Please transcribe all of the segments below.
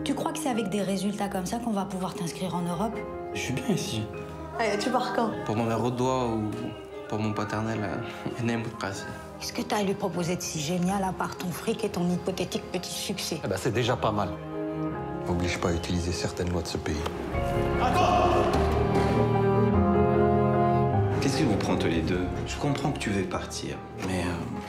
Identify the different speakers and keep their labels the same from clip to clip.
Speaker 1: Tu crois que c'est avec des résultats comme ça qu'on va pouvoir t'inscrire en Europe?
Speaker 2: Je suis bien ici.
Speaker 3: Allez, tu pars quand?
Speaker 2: Pour mon mère au doigt ou pour mon paternel,
Speaker 1: Qu'est-ce que t'as à lui proposer de si génial à part ton fric et ton hypothétique petit succès?
Speaker 4: Eh ben, c'est déjà pas mal. N'oblige pas à utiliser certaines lois de ce pays.
Speaker 5: Qu'est-ce qui vous prend tous les deux? Je comprends que tu veux partir, mais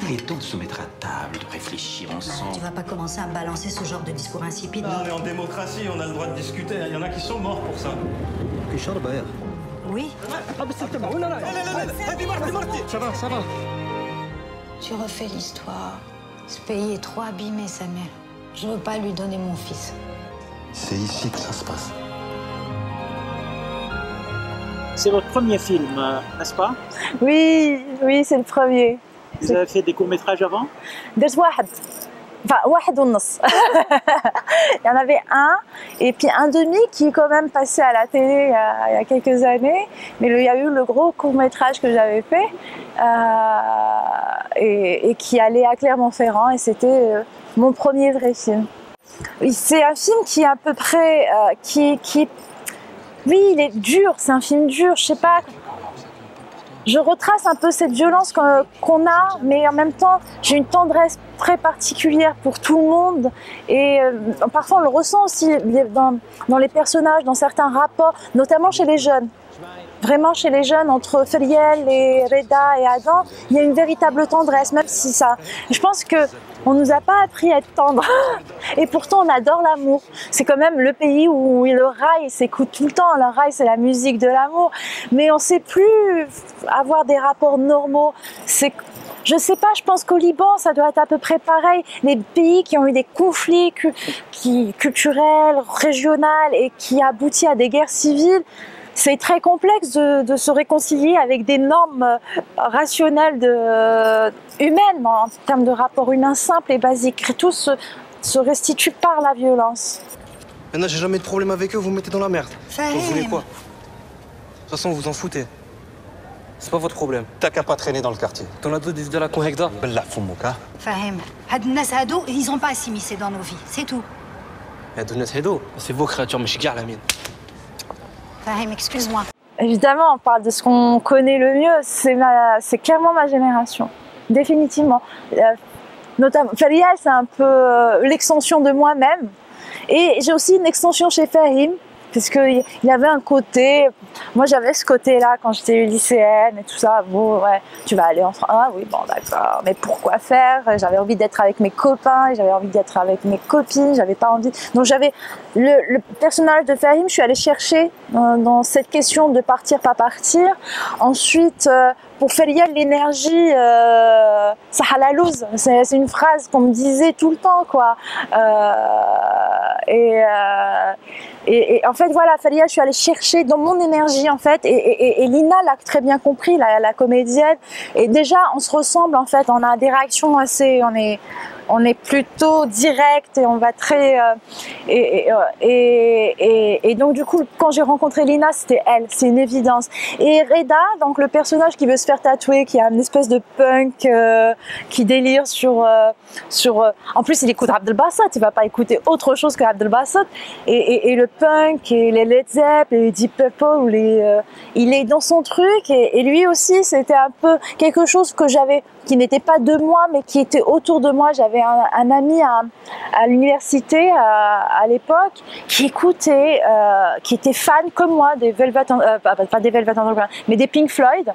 Speaker 5: il est temps de se mettre à table, de réfléchir ensemble.
Speaker 1: Tu vas pas commencer à balancer ce genre de discours insipide.
Speaker 6: Ah, on est en démocratie, on a le droit de discuter. Il y en a qui sont morts pour ça.
Speaker 1: Oui.
Speaker 4: Ça va.
Speaker 1: Tu refais l'histoire. Ce pays est trop abîmé, sa mère. Je veux pas lui donner mon fils.
Speaker 4: C'est ici que ça se passe.
Speaker 7: C'est votre premier film, n'est-ce pas?
Speaker 3: Oui, c'est le premier.
Speaker 7: Vous avez fait des courts-métrages avant?
Speaker 3: درت واحد. Enfin, واحد ونص. Il y en avait un, et puis un demi qui est quand même passé à la télé il y a quelques années. Mais il y a eu le gros court-métrage que j'avais fait et qui allait à Clermont-Ferrand, et c'était mon premier vrai film. C'est un film qui est à peu près... Oui, il est dur, c'est un film dur, je sais pas. Je retrace un peu cette violence qu'on a, mais en même temps, j'ai une tendresse très particulière pour tout le monde. Et parfois, on le ressent aussi dans les personnages, dans certains rapports, notamment chez les jeunes. Vraiment, chez les jeunes, entre Feriel et Reda et Adam, il y a une véritable tendresse, même si ça... Je pense qu'on ne nous a pas appris à être tendre. Et pourtant, on adore l'amour. C'est quand même le pays où le rail s'écoute tout le temps. Le rail, c'est la musique de l'amour. Mais on ne sait plus avoir des rapports normaux. Je sais pas, je pense qu'au Liban, ça doit être à peu près pareil. Les pays qui ont eu des conflits culturels, régionaux, et qui aboutissent à des guerres civiles, c'est très complexe de se réconcilier avec des normes rationnelles humaines, en termes de rapports humains simples et basiques. Tout se restitue par la violence.
Speaker 8: Maintenant, j'ai jamais de problème avec eux, vous me mettez dans la merde. Vous voulez quoi? De toute façon, vous en foutez. C'est pas votre problème.
Speaker 4: T'as qu'à pas traîner dans le quartier.
Speaker 8: T'en as d'autres de la Conhekda?
Speaker 4: Bella Foumoka.
Speaker 1: Fahem, had الناس هادو, ils ont pas à s'immiscer dans nos vies, c'est tout.
Speaker 8: C'est vos créatures, mais je suis la mienne.
Speaker 1: Fahem, excuse-moi.
Speaker 3: Évidemment, on parle de ce qu'on connaît le mieux. C'est clairement ma génération, définitivement. Notamment, Ferial, c'est un peu l'extension de moi-même. Et j'ai aussi une extension chez Fahim, puisqu'il y avait un côté... Moi, j'avais ce côté-là quand j'étais lycéenne et tout ça. Bon, ouais, tu vas aller en France. Ah oui, bon, d'accord. Mais pourquoi faire? J'avais envie d'être avec mes copains, j'avais envie d'être avec mes copines, j'avais pas envie... Donc, j'avais... Le personnage de Fahim, je suis allée chercher dans cette question de partir, pas partir. Ensuite... Pour Feriel, l'énergie, ça halalouz. C'est une phrase qu'on me disait tout le temps, quoi. Et en fait, voilà, Feriel, je suis allée chercher dans mon énergie, en fait. Et Lina l'a très bien compris, la comédienne. Et déjà, on se ressemble, en fait. On a des réactions assez... On est plutôt direct et on va très... Et donc, du coup, quand j'ai rencontré Lina, c'était elle, c'est une évidence. Et Reda, donc le personnage qui veut se faire tatouer, qui a une espèce de punk qui délire sur... En plus, il écoute Abdelbassat, il va pas écouter autre chose que Abdelbassat. Et le punk, et les Led Zepp, et les Deep Purple, il est dans son truc. Et lui aussi, c'était un peu quelque chose que j'avais... qui n'était pas de moi, mais qui était autour de moi. J'avais un ami à l'université à l'époque qui écoutait, qui était fan comme moi des Velvet, pas des Velvet Underground, mais des Pink Floyd.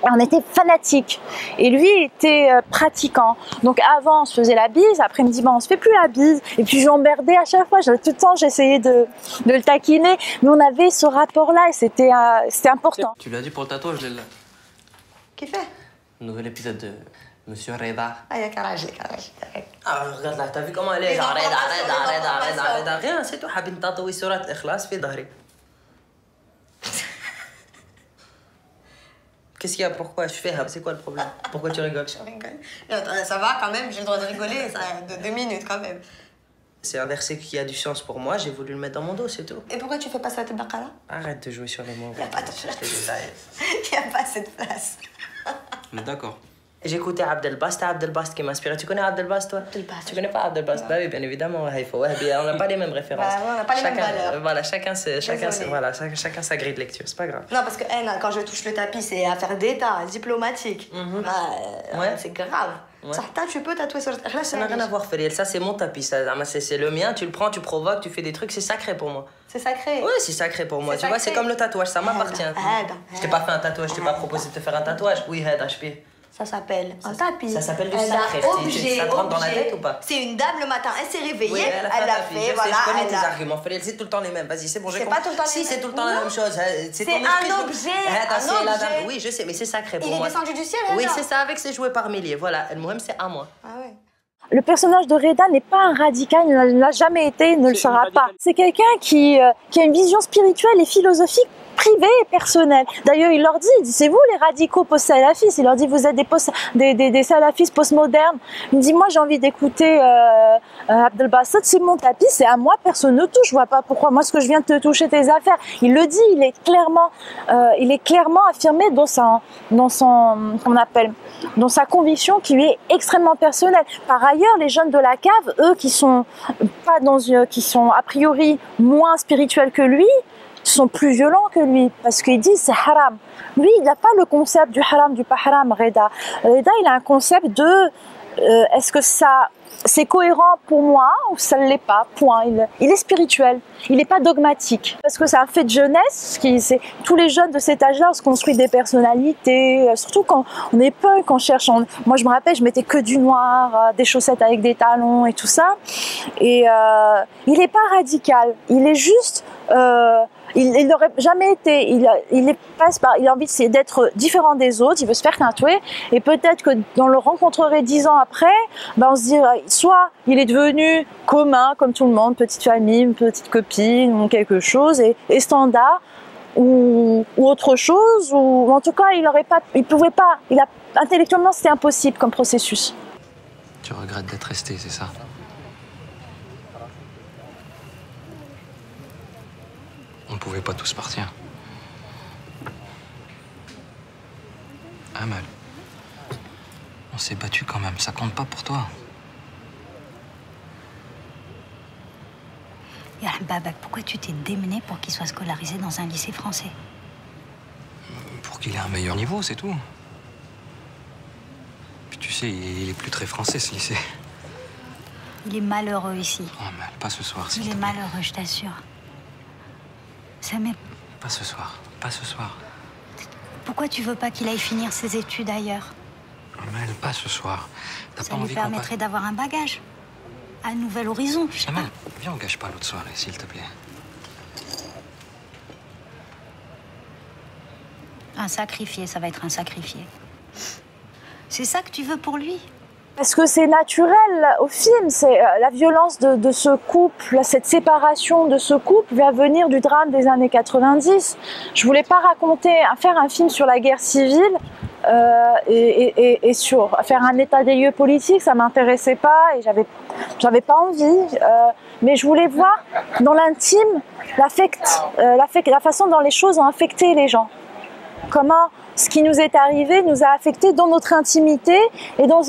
Speaker 3: On était fanatiques. Et lui était pratiquant. Donc avant, on se faisait la bise. Après, il me dit, bon, on se fait plus la bise. Et puis, je l'emmerdais à chaque fois. Tout le temps, j'essayais de le taquiner. Mais on avait ce rapport-là et c'était important.
Speaker 2: Tu l'as dit pour le tatouage, Lella?
Speaker 3: Qui fait?
Speaker 2: Nouvel épisode de Monsieur Reda.
Speaker 3: Ah, il y a carrage.
Speaker 2: Ah, regarde là, t'as vu comment elle est? Reda. Rien, c'est tout. حابين تطوي صورة الإخلاص في ظهري. Qu'est-ce qu'il y a? Pourquoi je fais? C'est quoi le problème? Pourquoi tu rigoles?
Speaker 3: Je rigole. Ça va quand même, j'ai le droit de rigoler, ça, de 2 minutes quand même.
Speaker 2: C'est un verset qui a du sens pour moi, j'ai voulu le mettre dans mon dos, c'est tout.
Speaker 3: Et pourquoi tu fais pas ça, Baqara?
Speaker 2: Arrête de jouer sur les mots.
Speaker 3: Il n'y a pas de place. Il n'y a pas cette place.
Speaker 2: D'accord. J'écoutais Abdelbast qui m'inspirait. Tu connais Abdelbast, toi?
Speaker 1: Abdelbast.
Speaker 2: Tu connais pas Abdelbast? Bah oui, bien évidemment. Haïfa, Wahbi, on n'a pas les mêmes références.
Speaker 9: Bah, on n'a pas les mêmes valeurs.
Speaker 2: Voilà, chacun sa grille de lecture, c'est pas grave.
Speaker 9: Non, parce que quand je touche le tapis, c'est affaire d'État, diplomatique.
Speaker 2: Ouais.
Speaker 9: C'est grave.
Speaker 2: Ouais.
Speaker 9: Ça, tu peux tatouer sur le tapis.
Speaker 2: Ça n'a rien à voir, Feriel. Ça, c'est mon tapis. C'est le mien. Tu le prends, tu provoques, tu fais des trucs. C'est sacré pour moi.
Speaker 9: C'est sacré.
Speaker 2: Oui, c'est sacré pour moi.
Speaker 9: C'est
Speaker 2: Tu vois,
Speaker 9: sacré.
Speaker 2: c'est comme le tatouage. Ça m'appartient. Je t'ai pas fait un tatouage. Je t'ai pas proposé de te faire un tatouage. Oui, HP.
Speaker 9: Ça s'appelle un tapis.
Speaker 2: Ça s'appelle du
Speaker 9: Elle a
Speaker 2: sacré. Ça te rentre dans la tête ou pas?
Speaker 9: C'est une dame le matin, elle s'est réveillée,
Speaker 2: Oui, elle a fait
Speaker 9: elle
Speaker 2: un
Speaker 9: l'a
Speaker 2: tapis.
Speaker 9: fait, voilà.
Speaker 2: Je connais tes
Speaker 9: elle a-
Speaker 2: arguments, Feriel. C'est tout le temps les mêmes. Vas-y, c'est bon, j'ai
Speaker 9: C'est
Speaker 2: compris.
Speaker 9: pas tout le temps les
Speaker 2: Si,
Speaker 9: mêmes.
Speaker 2: c'est tout le temps la
Speaker 9: Non.
Speaker 2: même chose.
Speaker 9: C'est
Speaker 2: ton
Speaker 9: un
Speaker 2: esprit,
Speaker 9: objet,
Speaker 2: Attends,
Speaker 9: un
Speaker 2: c'est la
Speaker 9: objet.
Speaker 2: dame. Oui, je sais, mais c'est sacré pour
Speaker 9: Il est
Speaker 2: moi.
Speaker 9: descendu du ciel,
Speaker 2: Oui,
Speaker 9: alors.
Speaker 2: c'est ça, avec ses jouets par milliers. Voilà, le Mohem, c'est à moi.
Speaker 9: Ah ouais.
Speaker 3: Le personnage de Reda n'est pas un radical, il ne l'a jamais été, il ne le
Speaker 7: C'est
Speaker 3: sera
Speaker 7: une
Speaker 3: pas.
Speaker 7: radicale.
Speaker 3: C'est quelqu'un qui a une vision spirituelle et philosophique privée et personnelle. D'ailleurs, il leur dit, c'est vous les radicaux post-salafistes. Il leur dit, vous êtes des salafistes postmodernes. Il me dit, moi j'ai envie d'écouter Abdelbasset, c'est mon tapis, c'est à moi, personne ne touche. Je vois pas pourquoi. Moi, ce que je viens de te toucher tes affaires. Il le dit, il est clairement affirmé dans sa conviction qui lui est extrêmement personnelle. Par ailleurs, les jeunes de la cave, eux qui sont a priori moins spirituels que lui, sont plus violents que lui parce qu'ils disent c'est haram. Lui, il n'a pas le concept du haram, du pas haram, Reda. Reda, il a un concept de est-ce que ça c'est cohérent pour moi ou ça ne l'est pas, point. Il est spirituel, il n'est pas dogmatique. Parce que c'est un fait de jeunesse, tous les jeunes de cet âge-là, on se construit des personnalités, surtout quand on est punk, on cherche. Moi, je me rappelle, je mettais que du noir, des chaussettes avec des talons et tout ça. Et il n'est pas radical, il est juste... il n'aurait jamais été, il a envie d'être différent des autres, il veut se faire tatouer, et peut-être que on le rencontrerait 10 ans après, on se dirait, soit il est devenu commun, comme tout le monde, petite famille, une petite copine, ou quelque chose, et standard, ou autre chose, ou en tout cas, intellectuellement, c'était impossible comme processus.
Speaker 4: Tu regrettes d'être resté, c'est ça? On ne pouvait pas tous partir. Amal, on s'est battu quand même, ça compte pas pour toi.
Speaker 1: Ya Babak, pourquoi tu t'es démené pour qu'il soit scolarisé dans un lycée français?
Speaker 4: Pour qu'il ait un meilleur niveau, c'est tout. Puis tu sais, il est plus très français, ce lycée.
Speaker 1: Il est malheureux ici.
Speaker 4: Oh, Amal, pas ce soir, s'il
Speaker 1: Il
Speaker 4: te
Speaker 1: est
Speaker 4: plaît.
Speaker 1: malheureux, je t'assure. Ça m'est...
Speaker 4: Pas ce soir, pas ce soir.
Speaker 1: Pourquoi tu veux pas qu'il aille finir ses études ailleurs?
Speaker 4: Amal, pas ce soir. T'as
Speaker 1: Ça
Speaker 4: pas
Speaker 1: lui
Speaker 4: envie qu'on
Speaker 1: permettrait d'avoir un bagage. Un nouvel horizon, je sais
Speaker 4: Amal,
Speaker 1: pas.
Speaker 4: viens, on gâche pas l'autre soirée, s'il te plaît.
Speaker 1: Un sacrifié, ça va être un sacrifié. C'est ça que tu veux pour lui?
Speaker 3: Parce que c'est naturel au film, c'est la violence de ce couple, cette séparation de ce couple va venir du drame des années 90. Je voulais pas faire un film sur la guerre civile et faire un état des lieux politique, ça m'intéressait pas et j'avais pas envie. Mais je voulais voir dans l'intime la façon dont les choses ont affecté les gens. Comment ce qui nous est arrivé nous a affectés dans notre intimité et dans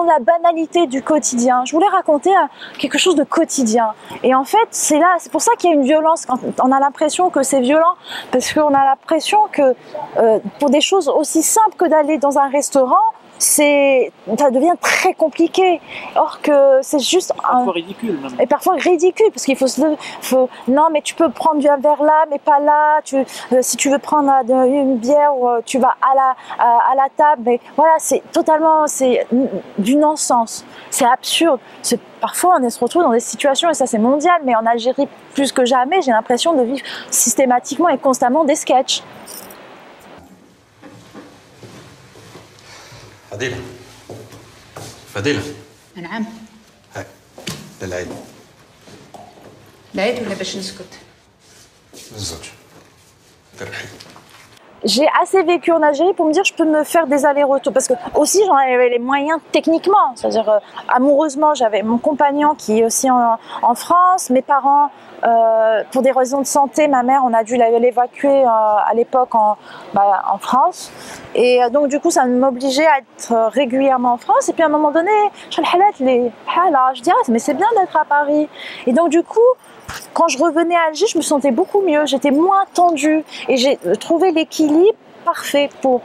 Speaker 3: la banalité du quotidien. Je voulais raconter quelque chose de quotidien. Et en fait, c'est pour ça qu'il y a une violence. Quand on a l'impression que c'est violent, parce qu'on a l'impression que pour des choses aussi simples que d'aller dans un restaurant, ça devient très compliqué. Or que c'est juste
Speaker 7: Parfois ridicule même.
Speaker 3: et parfois ridicule parce qu'il non mais tu peux prendre un verre là mais pas là, si tu veux prendre une bière ou tu vas à la table, mais voilà, c'est du non-sens, c'est absurde. Parfois on se retrouve dans des situations, et ça c'est mondial, mais en Algérie plus que jamais j'ai l'impression de vivre systématiquement et constamment des sketchs.
Speaker 4: Fadil. Fadil.
Speaker 10: نعم.
Speaker 4: هاي للعيد.
Speaker 10: العيد ولا باش نسكت؟
Speaker 4: للزوج. ترحي.
Speaker 3: j'ai assez vécu en Algérie pour me dire je peux me faire des allers-retours parce que aussi j'en avais les moyens techniquement, c'est-à-dire amoureusement j'avais mon compagnon qui est aussi en France, mes parents pour des raisons de santé, ma mère on a dû l'évacuer à l'époque en France et donc du coup ça m'obligeait à être régulièrement en France et puis à un moment donné je dis mais c'est bien d'être à Paris et donc du coup quand je revenais à Alger, je me sentais beaucoup mieux, j'étais moins tendue et j'ai trouvé l'équilibre parfait pour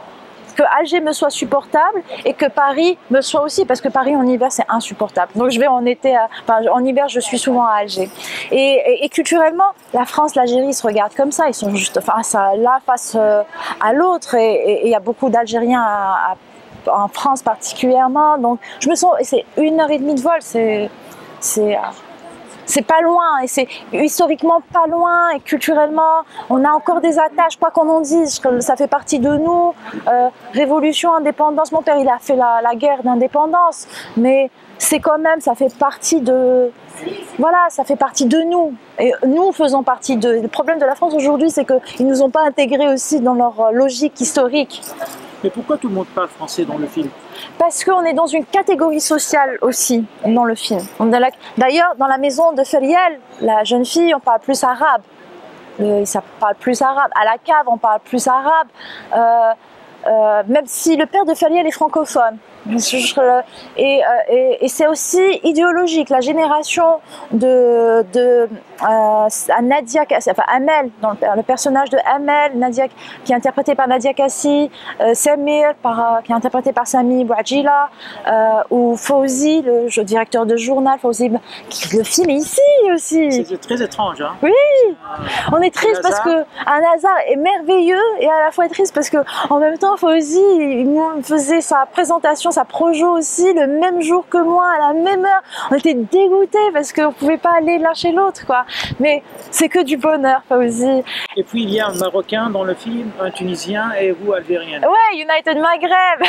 Speaker 3: que Alger me soit supportable et que Paris me soit aussi, parce que Paris en hiver c'est insupportable. Donc je vais en été, en hiver je suis souvent à Alger. Et culturellement, la France, l'Algérie se regardent comme ça, ils sont juste face à l'autre et il y a beaucoup d'Algériens en France particulièrement. Donc je me sens, c'est 1h30 de vol, c'est pas loin et c'est historiquement pas loin et culturellement on a encore des attaches, quoi qu'on en dise, ça fait partie de nous. Révolution, indépendance, mon père il a fait la guerre d'indépendance, mais c'est quand même, ça fait partie de, voilà, ça fait partie de nous et nous faisons partie de. Le problème de la France aujourd'hui c'est qu'ils nous ont pas intégrés aussi dans leur logique historique.
Speaker 7: Mais pourquoi tout le monde parle français dans le film?
Speaker 3: Parce qu'on est dans une catégorie sociale aussi dans le film. D'ailleurs, dans la maison de Feriel, la jeune fille, on parle plus arabe. Ça parle plus arabe. À la cave, on parle plus arabe. Même si le père de Feriel est francophone. Et c'est aussi idéologique. La génération de Nadia, enfin Amel, dans le personnage de Amel, Nadia, qui est interprétée par Nadia Kassi, Samir, qui est interprété par Sami Bouadjila, ou Fawzi, le directeur de journal, Fawzi, le film est ici aussi.
Speaker 7: C'est très étrange, hein?
Speaker 3: Oui, on est triste parce que un hasard est merveilleux et à la fois triste parce que en même temps Fawzi il faisait sa présentation, sa projo aussi le même jour que moi à la même heure. On était dégoûtés parce qu'on pouvait pas aller l'un chez l'autre, quoi. Mais c'est que du bonheur, Fawzi.
Speaker 7: Et puis il y a un Marocain dans le film, un Tunisien et vous Algérienne.
Speaker 3: Ouais, United Maghreb.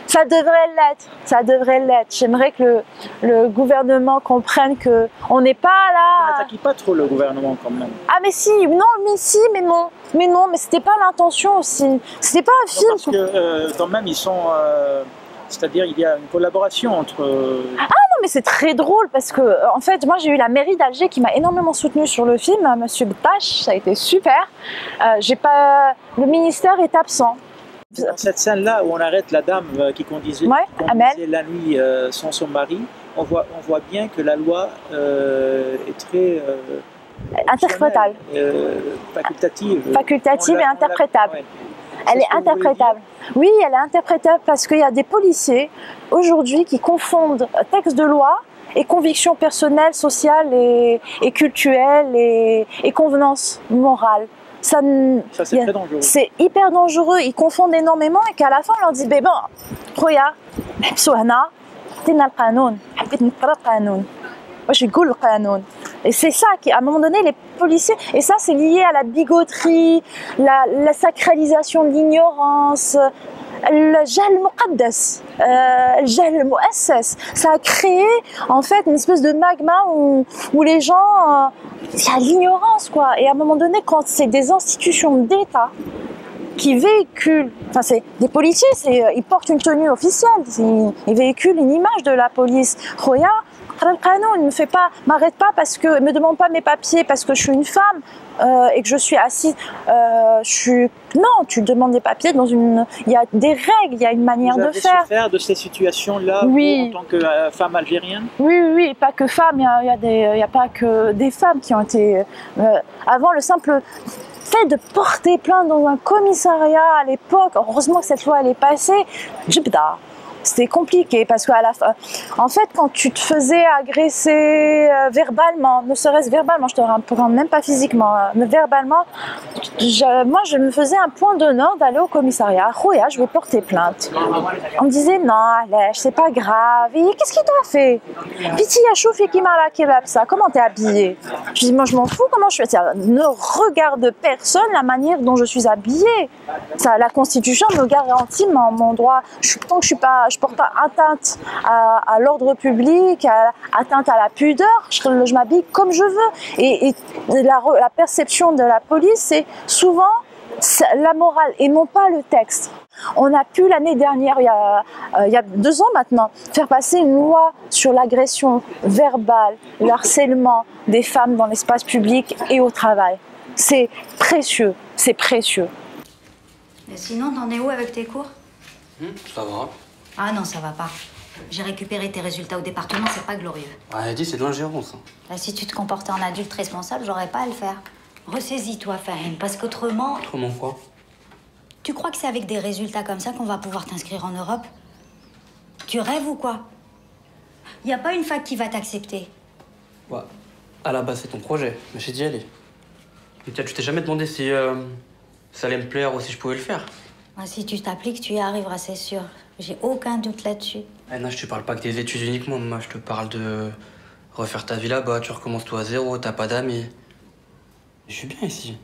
Speaker 3: Ça devrait l'être. J'aimerais que le gouvernement comprenne que on n'est pas là.
Speaker 7: Vous n'attaquez pas trop le gouvernement quand même.
Speaker 3: Ah mais si, mais non, mais c'était pas l'intention aussi. C'était pas un film.
Speaker 7: Parce que quand même ils sont, c'est-à-dire il y a une collaboration entre.
Speaker 3: Ah non mais c'est très drôle parce que en fait moi j'ai eu la mairie d'Alger qui m'a énormément soutenue sur le film, Monsieur Btache, ça a été super. Le ministère est absent.
Speaker 7: Dans cette scène-là où on arrête la dame qui conduisait la nuit sans son mari, on voit bien que la loi est très
Speaker 3: interprétable, facultative et interprétable.
Speaker 7: Ouais.
Speaker 3: Elle est interprétable. Oui, elle est interprétable parce qu'il y a des policiers aujourd'hui qui confondent texte de loi et convictions personnelles, sociales et culturelles et convenances morales. Ça c'est très dangereux. C'est hyper dangereux, ils confondent énormément et qu'à la fin on leur dit bon, regarde, et c'est ça qui, à un moment donné, les policiers, et ça c'est lié à la bigoterie, la sacralisation de l'ignorance, le jahl muqaddas, le jahl muassas. Ça a créé en fait une espèce de magma où les gens, il y a l'ignorance quoi. Et à un moment donné, quand c'est des institutions d'État qui véhiculent, enfin c'est des policiers, ils portent une tenue officielle, ils véhiculent une image de la police. Roya, ne m'arrête pas parce que, me demande pas mes papiers parce que je suis une femme et que je suis assise. Non, tu demandes des papiers il y a des règles, il y a une manière de faire.
Speaker 7: Vous avez souffert de ces situations-là
Speaker 3: oui.
Speaker 7: en tant que femme algérienne?
Speaker 3: Oui, pas que femme, il y a pas que des femmes qui ont été. Avant, le simple fait de porter plainte dans un commissariat à l'époque, heureusement que cette loi elle est passée, jibda. C'était compliqué parce qu'à la fin, en fait, quand tu te faisais agresser verbalement, ne serait-ce verbalement, je te raconte même pas physiquement, mais verbalement, moi je me faisais un point d'honneur d'aller au commissariat. Rouya, je vais porter plainte. On me disait non, allez, c'est pas grave. Qu'est-ce qu'il t'a fait? Piti Yachoufi qui m'a laqué ça. Comment t'es habillée? Je dis moi je m'en fous. Comment je fais ça? Ne regarde personne la manière dont je suis habillée. Ça, la Constitution me garantit mon droit. Tant que je je porte pas atteinte à l'ordre public, atteinte à la pudeur, je m'habille comme je veux. Et la perception de la police, c'est souvent la morale et non pas le texte. On a pu l'année dernière, il y a 2 ans maintenant, faire passer une loi sur l'agression verbale, le harcèlement des femmes dans l'espace public et au travail. C'est précieux, c'est précieux.
Speaker 1: Et sinon, t'en es où avec tes cours?
Speaker 8: Ça va.
Speaker 1: Ah non, ça va pas. J'ai récupéré tes résultats au département, c'est pas glorieux.
Speaker 8: Elle a dit c'est de l'ingérence.
Speaker 1: Là, si tu te comportais en adulte responsable, j'aurais pas à le faire. Ressaisis-toi, Fahim, parce qu'autrement...
Speaker 8: Autrement quoi?
Speaker 1: Tu crois que c'est avec des résultats comme ça qu'on va pouvoir t'inscrire en Europe? Tu rêves ou quoi? Y a pas une fac qui va t'accepter.
Speaker 8: Ouais. À la base, c'est ton projet, mais j'ai d'y aller. Et tiens, tu t'es jamais demandé si ça allait me plaire ou si je pouvais le faire?
Speaker 1: Si tu t'appliques, tu y arriveras, c'est sûr. J'ai aucun doute là-dessus.
Speaker 8: Eh non, je te parle pas que des études uniquement, moi. Je te parle de refaire ta vie là-bas. Tu recommences tout à zéro, t'as pas d'amis. Je suis bien ici.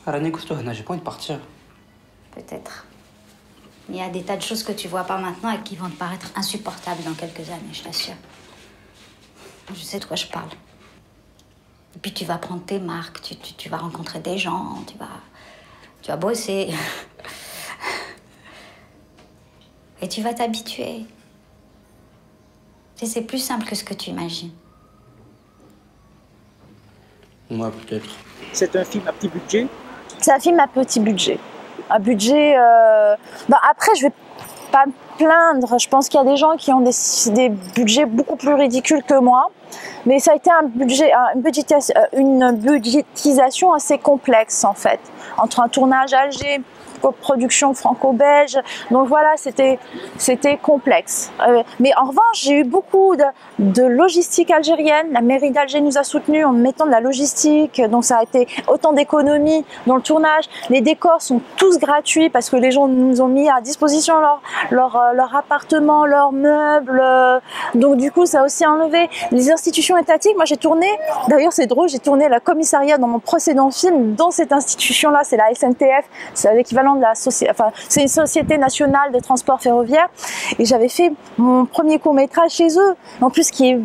Speaker 8: À la négoce-toi, j'ai pas envie de partir.
Speaker 1: Peut-être. Il y a des tas de choses que tu vois pas maintenant et qui vont te paraître insupportables dans quelques années, je t'assure. Je sais de quoi je parle. Et puis tu vas prendre tes marques, tu vas rencontrer des gens, tu vas bosser. Et tu vas t'habituer. C'est plus simple que ce que tu imagines.
Speaker 8: Ouais, peut-être.
Speaker 7: C'est un film à petit budget?
Speaker 3: C'est un film à petit budget. Un budget... après, je vais pas me plaindre. Je pense qu'il y a des gens qui ont des budgets beaucoup plus ridicules que moi. Mais ça a été une budgétisation assez complexe, en fait. Entre un tournage à Alger, coproduction franco-belge. Donc voilà, c'était complexe. Mais en revanche, j'ai eu beaucoup de logistique algérienne. La mairie d'Alger nous a soutenus en mettant de la logistique. Donc ça a été autant d'économies dans le tournage. Les décors sont tous gratuits parce que les gens nous ont mis à disposition leur appartement, leurs meubles. Donc du coup, ça a aussi enlevé les institutions étatiques. Moi, j'ai tourné, d'ailleurs c'est drôle, j'ai tourné la commissariat dans mon précédent film dans cette institution-là. C'est la SNTF, c'est l'équivalent de la société, enfin c'est une société nationale de transport ferroviaire, et j'avais fait mon premier court-métrage chez eux, en plus qui est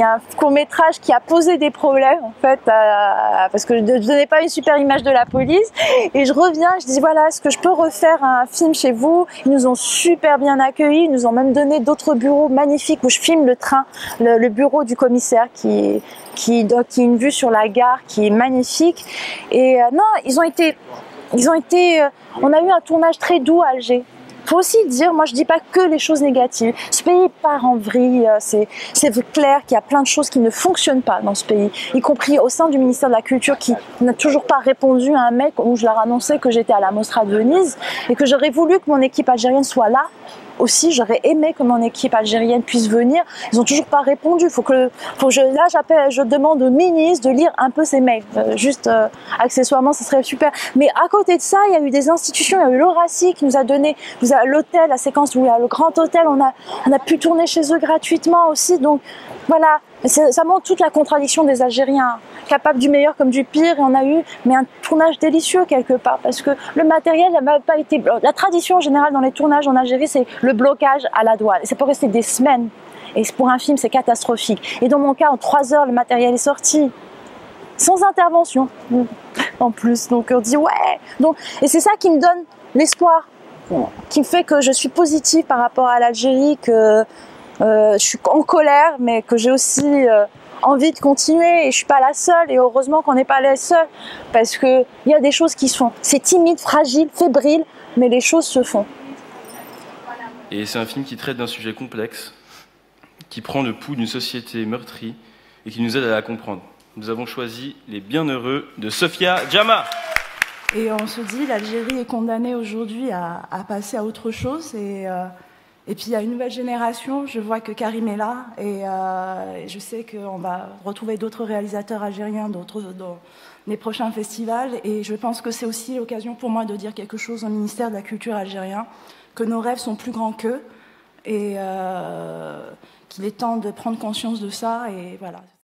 Speaker 3: un court-métrage qui a posé des problèmes en fait, parce que je ne donnais pas une super image de la police, et je reviens, je dis voilà, est-ce que je peux refaire un film chez vous? Ils nous ont super bien accueillis, ils nous ont même donné d'autres bureaux magnifiques où je filme le train, le bureau du commissaire qui a une vue sur la gare qui est magnifique. Et non, on a eu un tournage très doux à Alger. Faut aussi dire, moi je dis pas que les choses négatives. Ce pays part en vrille, c'est clair qu'il y a plein de choses qui ne fonctionnent pas dans ce pays, y compris au sein du ministère de la Culture qui n'a toujours pas répondu à un mail où je leur annonçais que j'étais à la Mostra de Venise et que j'aurais voulu que mon équipe algérienne soit là. Aussi, j'aurais aimé que mon équipe algérienne puisse venir. Ils n'ont toujours pas répondu. Je demande au ministre de lire un peu ces mails. Accessoirement, ce serait super. Mais à côté de ça, il y a eu des institutions. Il y a eu l'Horacie qui nous a donné l'hôtel, la séquence où il y a le grand hôtel. On a pu tourner chez eux gratuitement aussi. Donc voilà, ça montre toute la contradiction des Algériens, capables du meilleur comme du pire. Et on a eu un tournage délicieux quelque part parce que le matériel n'a pas été... La tradition en général dans les tournages en Algérie, c'est le blocage à la douane. Et ça peut rester des semaines. Et pour un film, c'est catastrophique. Et dans mon cas, en 3 heures, le matériel est sorti. Sans intervention, en plus. Donc on dit ouais. Et c'est ça qui me donne l'espoir, qui me fait que je suis positive par rapport à l'Algérie, que je suis en colère, mais que j'ai aussi envie de continuer. Et je suis pas la seule. Et heureusement qu'on n'est pas les seuls. Parce qu'il y a des choses qui se font. C'est timide, fragile, fébrile, mais les choses se font.
Speaker 10: Et c'est un film qui traite d'un sujet complexe, qui prend le pouls d'une société meurtrie et qui nous aide à la comprendre. Nous avons choisi Les Bienheureux de Sophia Djama.
Speaker 11: Et on se dit, l'Algérie est condamnée aujourd'hui à passer à autre chose. Et puis il y a une nouvelle génération, je vois que Karim est là, et je sais qu'on va retrouver d'autres réalisateurs algériens dans les prochains festivals. Et je pense que c'est aussi l'occasion pour moi de dire quelque chose au ministère de la Culture algérien, que nos rêves sont plus grands qu'eux, et qu'il est temps de prendre conscience de ça, et voilà.